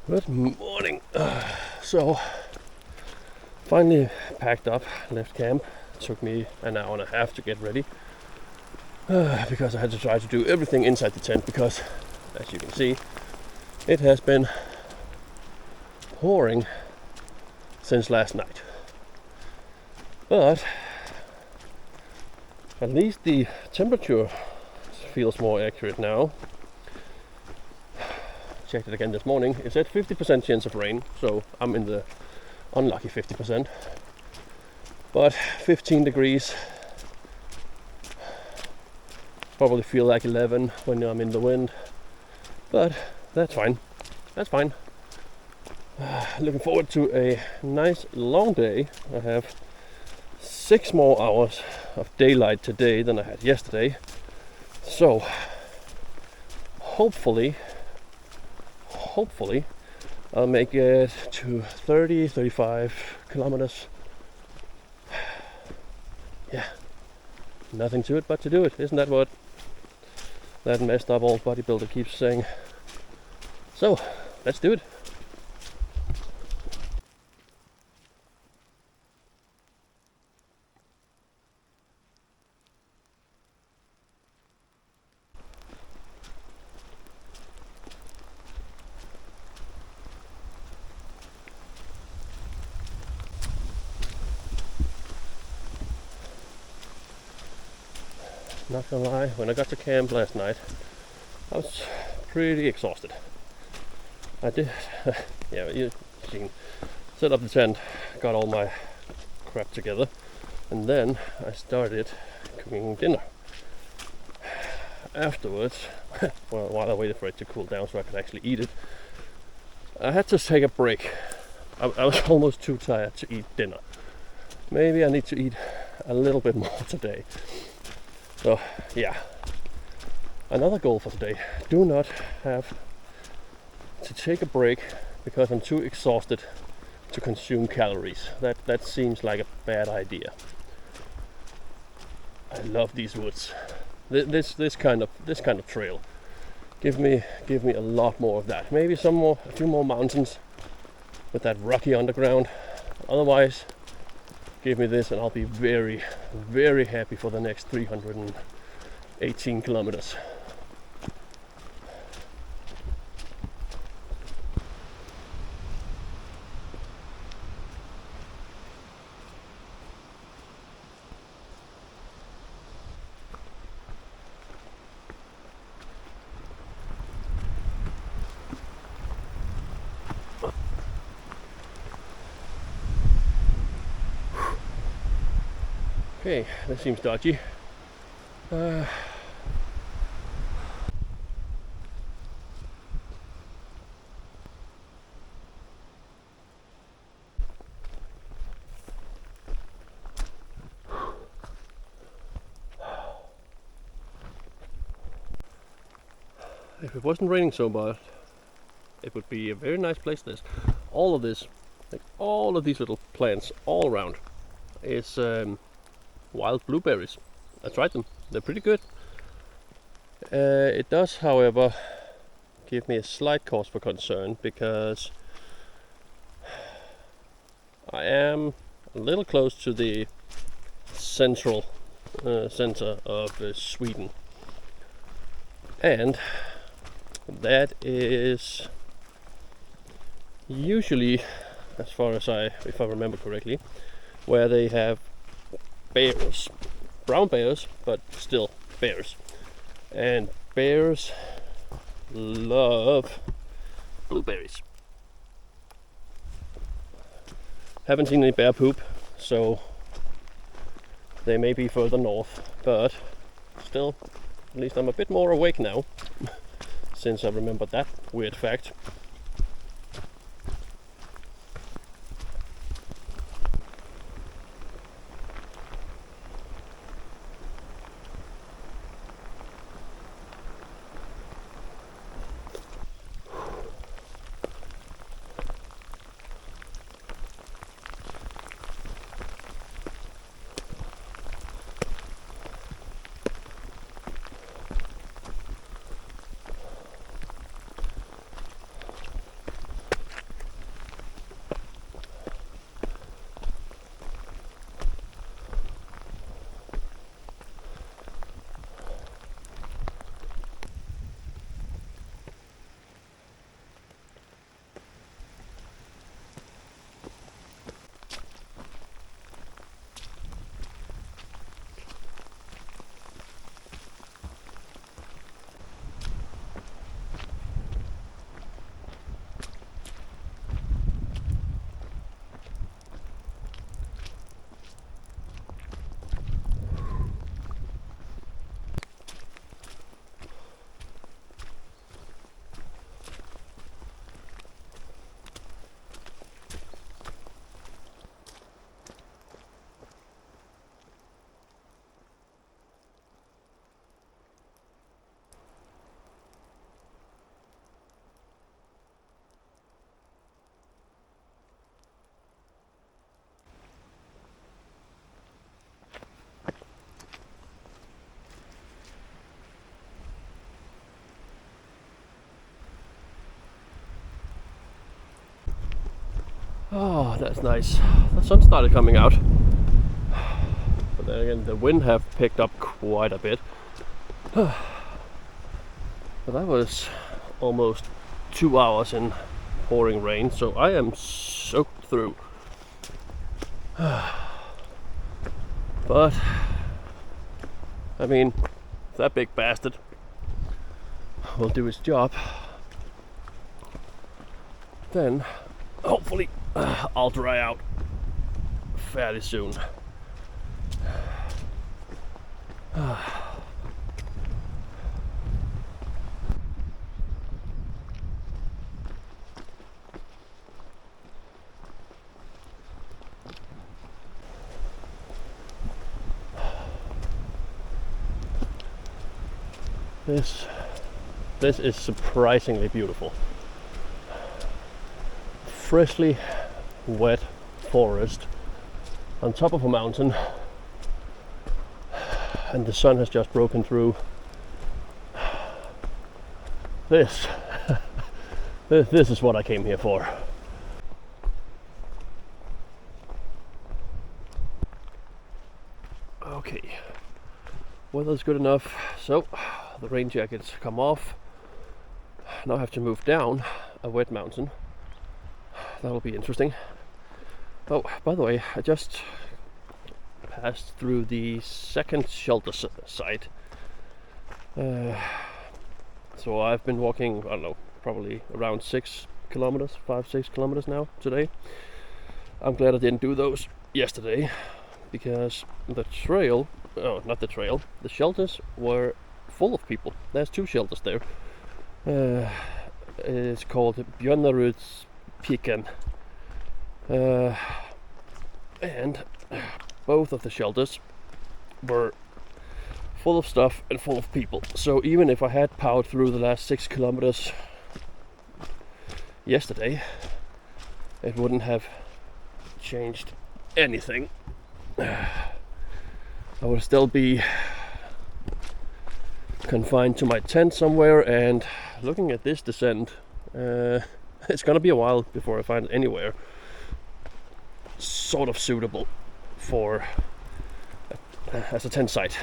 Good morning. So, finally packed up, left camp. It took me an hour and a half to get ready because I had to try to do everything inside the tent because, as you can see, it has been pouring since last night. But at least the temperature feels more accurate now. Checked it again this morning. It said 50% chance of rain, so I'm in the unlucky 50%. But 15 degrees, probably feel like 11 when I'm in the wind, but that's fine. That's fine. Looking forward to a nice long day. I have 6 more hours of daylight today than I had yesterday, so hopefully I'll make it to 30-35 kilometers. Yeah, nothing to it but to do it. Isn't that what that messed up old bodybuilder keeps saying? So, let's do it. Not gonna lie, when I got to camp last night, I was pretty exhausted. I did, yeah, you can set up the tent, got all my crap together, and then I started cooking dinner. Afterwards, well, while I waited for it to cool down so I could actually eat it, I had to take a break. I was almost too tired to eat dinner. Maybe I need to eat a little bit more today. So yeah, another goal for today. Do not have to take a break because I'm too exhausted to consume calories. That seems like a bad idea. I love these woods. This kind of trail. Give me a lot more of that. Maybe a few more mountains with that rocky underground. Otherwise, give me this and I'll be very, very happy for the next 318 kilometers. Okay, that seems dodgy. If it wasn't raining so bad, it would be a very nice place. All of these little plants all around is wild blueberries. I tried them. They're pretty good. It does, however, give me a slight cause for concern because I am a little close to the central center of Sweden, and that is usually, as far as if I remember correctly, where they have bears, brown bears, but still bears, and bears love blueberries. Haven't seen any bear poop, so they may be further north, but still, at least I'm a bit more awake now since I remembered that weird fact. Oh, that's nice. The sun started coming out. But then again, the wind have picked up quite a bit. But that was almost 2 hours in pouring rain, so I am soaked through. But I mean, that big bastard will do his job. Then hopefully I'll dry out fairly soon. This is surprisingly beautiful. Freshly wet forest on top of a mountain, and the sun has just broken through. This is what I came here for. Okay, weather's good enough, so the rain jackets come off. Now I have to move down a wet mountain. That'll be interesting. Oh, by the way, I just passed through the second shelter site. So I've been walking, I don't know, probably around 6 kilometers, 5-6 kilometers now today. I'm glad I didn't do those yesterday, because the trail, oh, not the trail, the shelters were full of people. There's 2 shelters there. It's called Björnarud's Piken, and both of the shelters were full of stuff and full of people. So even if I had powered through the last 6 kilometers yesterday, it wouldn't have changed anything. I would still be confined to my tent somewhere, and looking at this descent, it's gonna be a while before I find anywhere sort of suitable for as a tent site.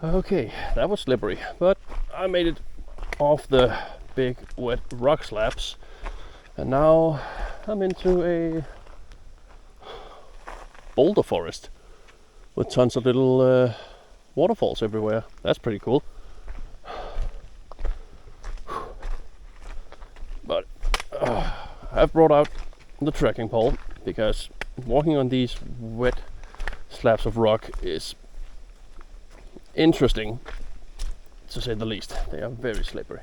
Okay, that was slippery, but I made it off the big wet rock slabs, and now I'm into a boulder forest with tons of little waterfalls everywhere. That's pretty cool. But I've brought out the trekking pole, because walking on these wet slabs of rock is interesting, to say the least. They are very slippery.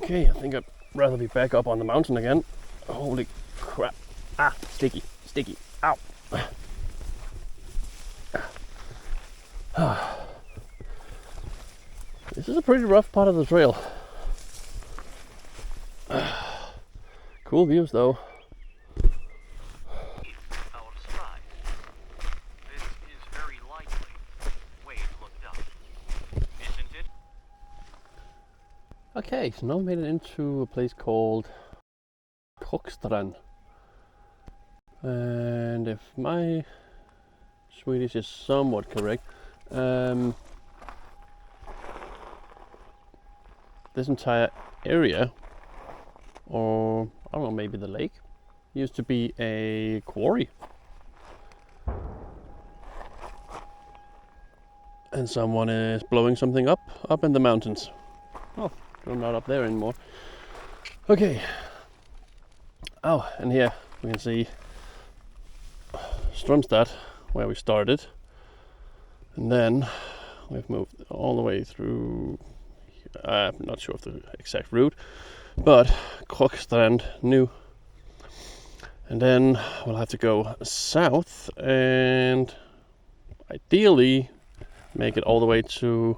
Okay, I think I'd rather be back up on the mountain again. Holy crap. Ah, sticky, sticky. Ow. This is a pretty rough part of the trail. Cool views though. Okay, so now I made it into a place called Kokstrand. And if my Swedish is somewhat correct, this entire area, or I don't know, maybe the lake, used to be a quarry. And someone is blowing something up in the mountains. Oh, I'm not up there anymore. Okay. Oh, and here we can see Strömstad, where we started. And then we've moved all the way through, I'm not sure of the exact route, but Krokstrand new. And then we'll have to go south and ideally make it all the way to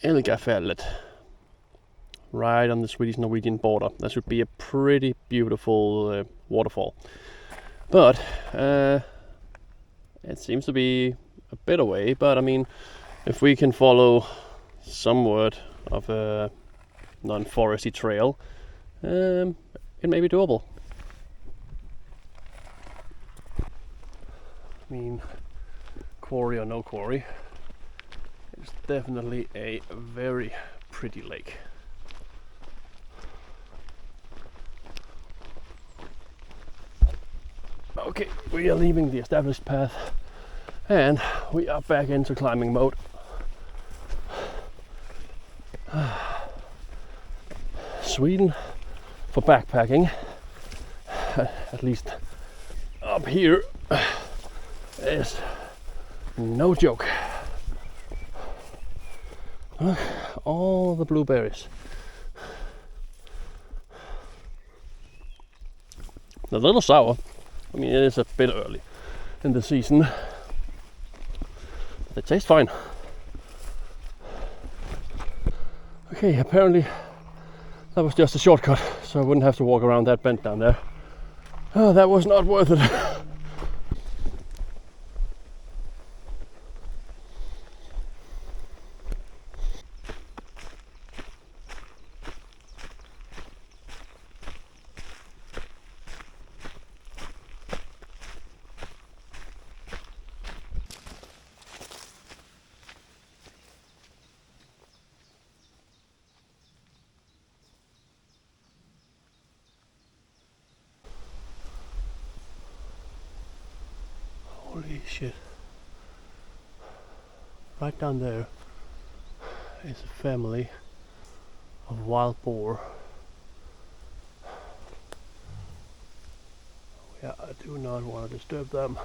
Elgafället, right on the Swedish-Norwegian border. That should be a pretty beautiful waterfall. But it seems to be a bit away, but I mean, if we can follow somewhat of a non-foresty trail, it may be doable. I mean, quarry or no quarry, it's definitely a very pretty lake. Okay, we are leaving the established path and we are back into climbing mode. Sweden for backpacking, at least up here, is no joke. Look, all the blueberries. They're a little sour. I mean, it is a bit early in the season. They taste fine. Okay, apparently that was just a shortcut, so I wouldn't have to walk around that bend down there. Oh, that was not worth it. Holy shit. Right down there is a family of wild boar. Yeah, I do not want to disturb them.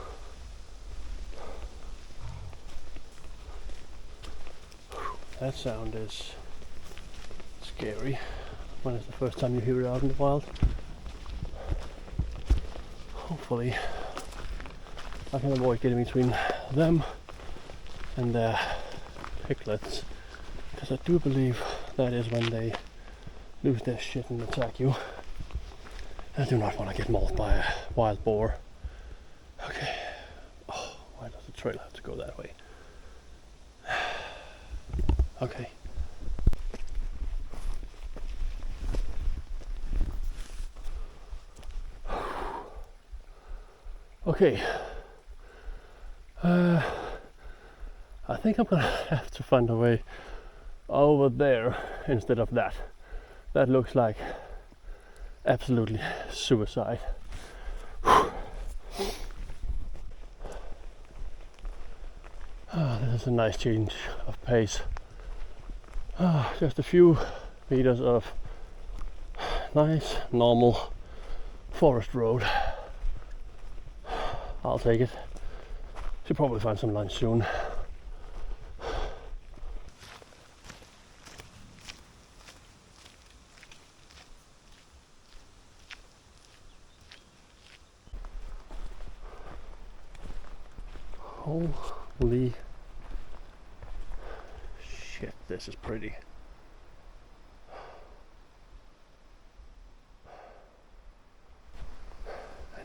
That sound is scary. When it's the first time you hear it out in the wild. Hopefully I can avoid getting between them and their piglets, because I do believe that is when they lose their shit and attack you. I do not want to get mauled by a wild boar. Okay. Oh, why does the trail have to go that way? Okay. Okay. I think I'm gonna have to find a way over there instead of that. That looks like absolutely suicide. This is a nice change of pace. Just a few meters of nice, normal forest road. I'll take it. Should probably find some lunch soon. Holy shit, this is pretty.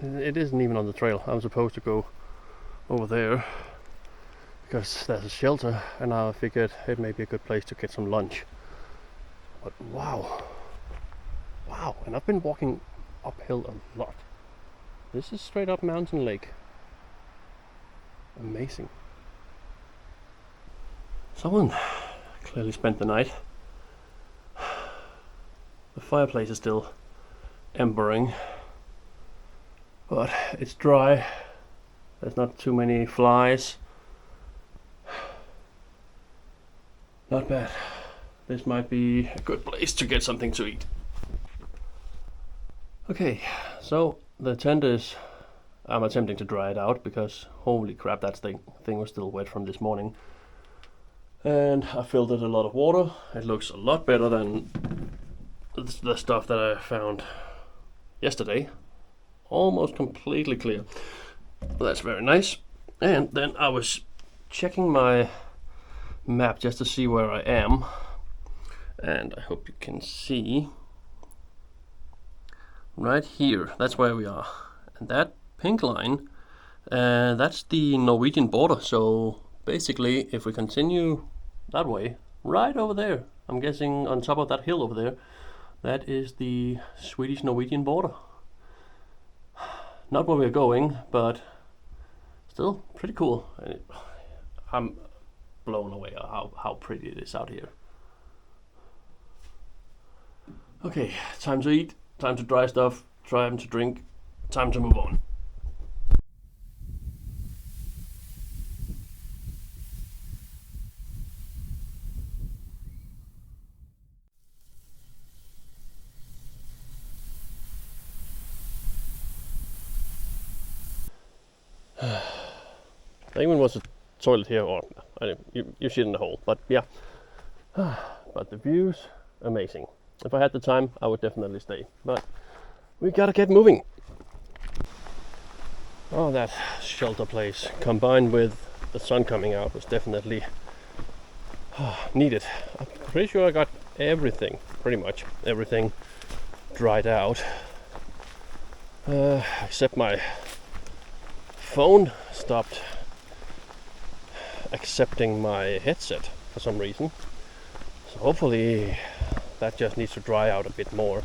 And it isn't even on the trail. I'm supposed to go over there because there's a shelter, and I figured it may be a good place to get some lunch. But wow, and I've been walking uphill a lot. This is straight up mountain lake. Amazing. Someone clearly spent the night. The fireplace is still embering, but it's dry. There's not too many flies. Not bad. This might be a good place to get something to eat. Okay, so the tent is... I'm attempting to dry it out because holy crap, that thing was still wet from this morning. And I filled it a lot of water. It looks a lot better than the stuff that I found yesterday. Almost completely clear. That's very nice. And then I was checking my map just to see where I am. And I hope you can see. Right here, that's where we are. And that pink line, that's the Norwegian border. So basically, if we continue that way, right over there, I'm guessing on top of that hill over there, that is the Swedish-Norwegian border. Not where we're going, but still pretty cool. And I'm blown away how pretty it is out here. Okay, time to eat, time to dry stuff, time to drink, time to move on. There even was a toilet here, or you shit in the hole, but yeah. But the view's amazing. If I had the time, I would definitely stay, but we gotta get moving. Oh, that shelter place combined with the sun coming out was definitely needed. I'm pretty sure I got everything, pretty much everything dried out, except my phone stopped accepting my headset for some reason. So hopefully that just needs to dry out a bit more.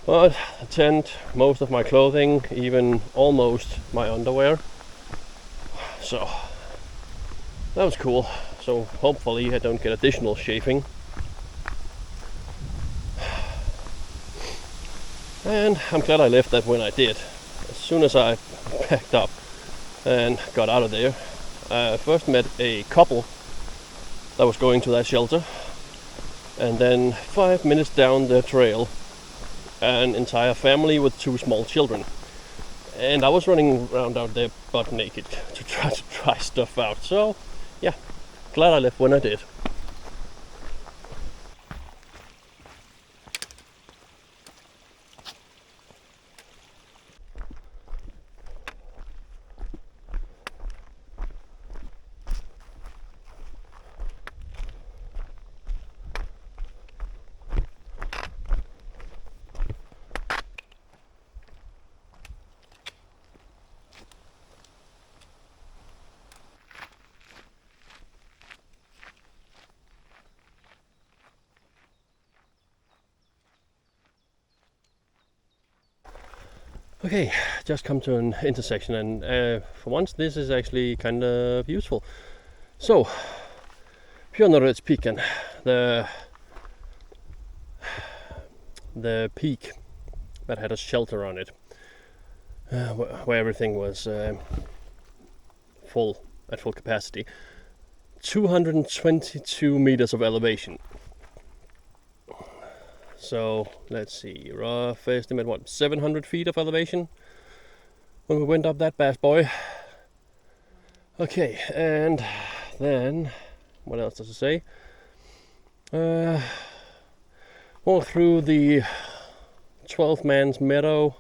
But the tent, most of my clothing, even almost my underwear. So that was cool. So hopefully I don't get additional chafing. And I'm glad I left that when I did. As soon as I packed up and got out of there, I first met a couple that was going to that shelter, and then 5 minutes down the trail, an entire family with 2 small children. And I was running around out there butt naked to try to try stuff out. So yeah, glad I left when I did. Okay, just come to an intersection, and for once this is actually kind of useful. So, Björnarödspiken, the peak that had a shelter on it, where everything was at full capacity. 222 meters of elevation. So let's see, rough estimate, 700 feet of elevation when we went up that bad boy. Okay, and then what else does it say? Walk through the 12 man's meadow,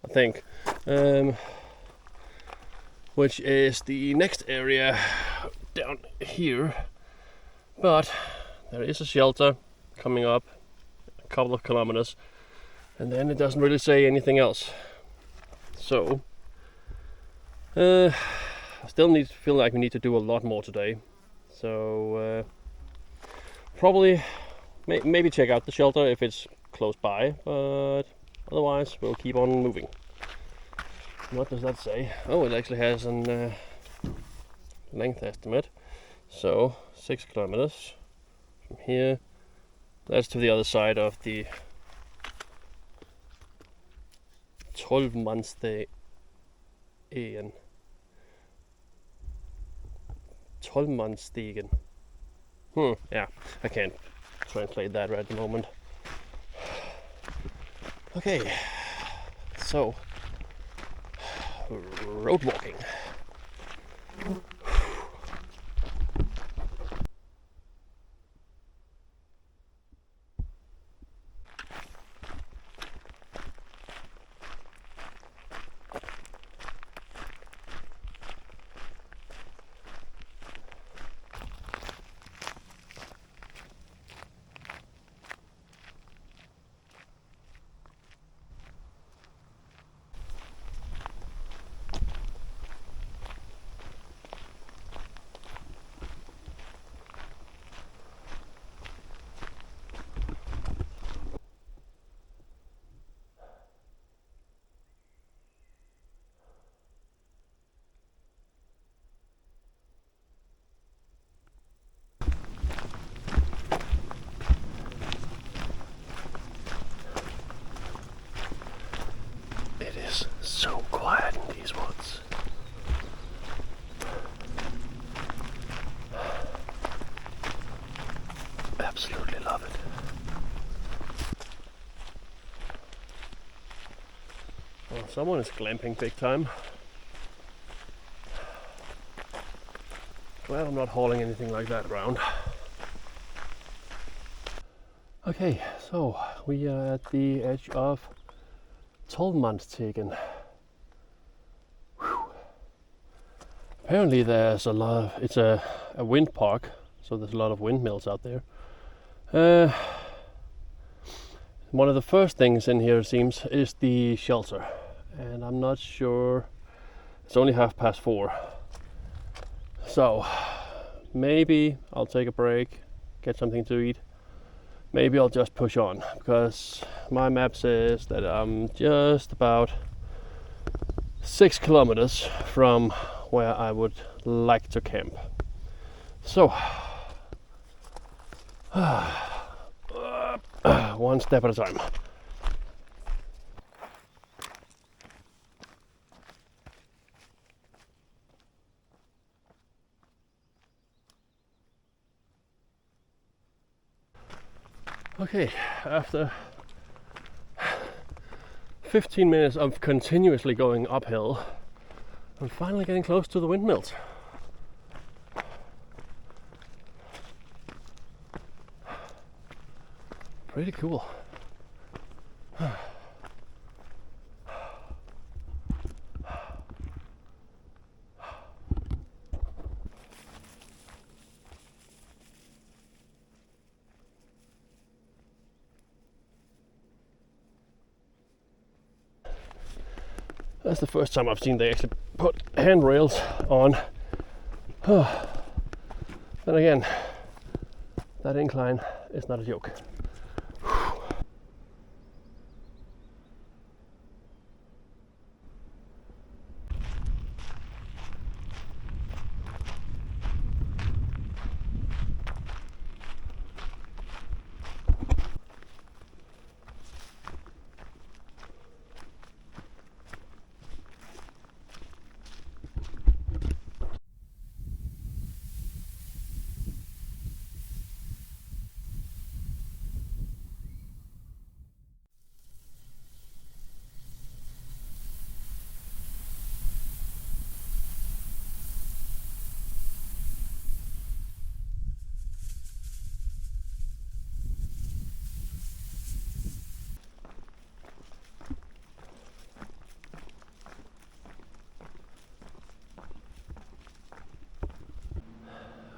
I think, which is the next area down here. But there is a shelter coming up a couple of kilometers, and then it doesn't really say anything else. So I still feel like we need to do a lot more today. So probably maybe check out the shelter if it's close by, but otherwise we'll keep on moving. What does that say? Oh, it actually has an length estimate. So 6 kilometers from here. That's to the other side of the 12-mannsstegen. 12-mannsstegen. Yeah, I can't translate that right at the moment. Okay, so road walking. It is so quiet in these woods. Absolutely love it. Well, someone is glamping big time. Glad I'm not hauling anything like that around. Okay, so we are at the edge of 12-mannsstegen. Apparently there's a lot of, it's a wind park, so there's a lot of windmills out there. One of the first things in here, it seems, is the shelter, and I'm not sure. It's only 4:30, so maybe I'll take a break, get something to eat. Maybe I'll just push on, because my map says that I'm just about 6 kilometers from where I would like to camp. So one step at a time. Okay, after 15 minutes of continuously going uphill, I'm finally getting close to the windmills. Pretty cool. That's the first time I've seen they actually put handrails on. Then again, that incline is not a joke.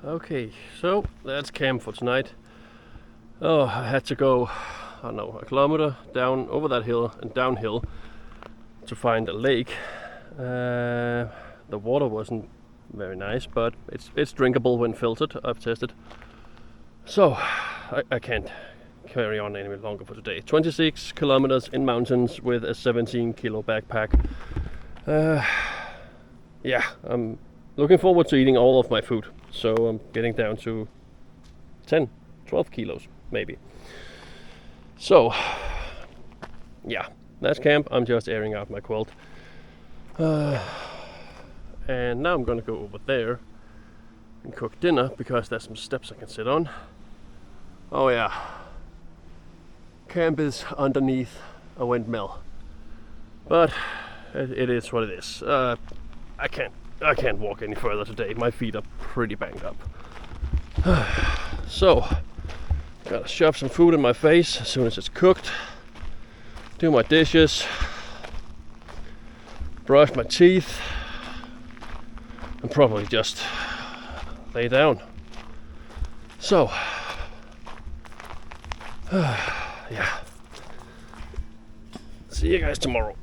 Okay, so that's camp for tonight. Oh, I had to go, I don't know, a kilometer down over that hill and downhill to find a lake. The water wasn't very nice, but it's drinkable when filtered. I've tested. So I can't carry on any longer for today. 26 kilometers in mountains with a 17 kilo backpack. Yeah, I'm looking forward to eating all of my food. So I'm getting down to 10, 12 kilos maybe. So yeah, that's camp. I'm just airing out my quilt. And now I'm gonna go over there and cook dinner because there's some steps I can sit on. Oh yeah, camp is underneath a windmill, but it is what it is. I can't walk any further today. My feet are pretty banged up. So gotta shove some food in my face as soon as it's cooked. Do my dishes, brush my teeth, and probably just lay down. So yeah, see you guys tomorrow.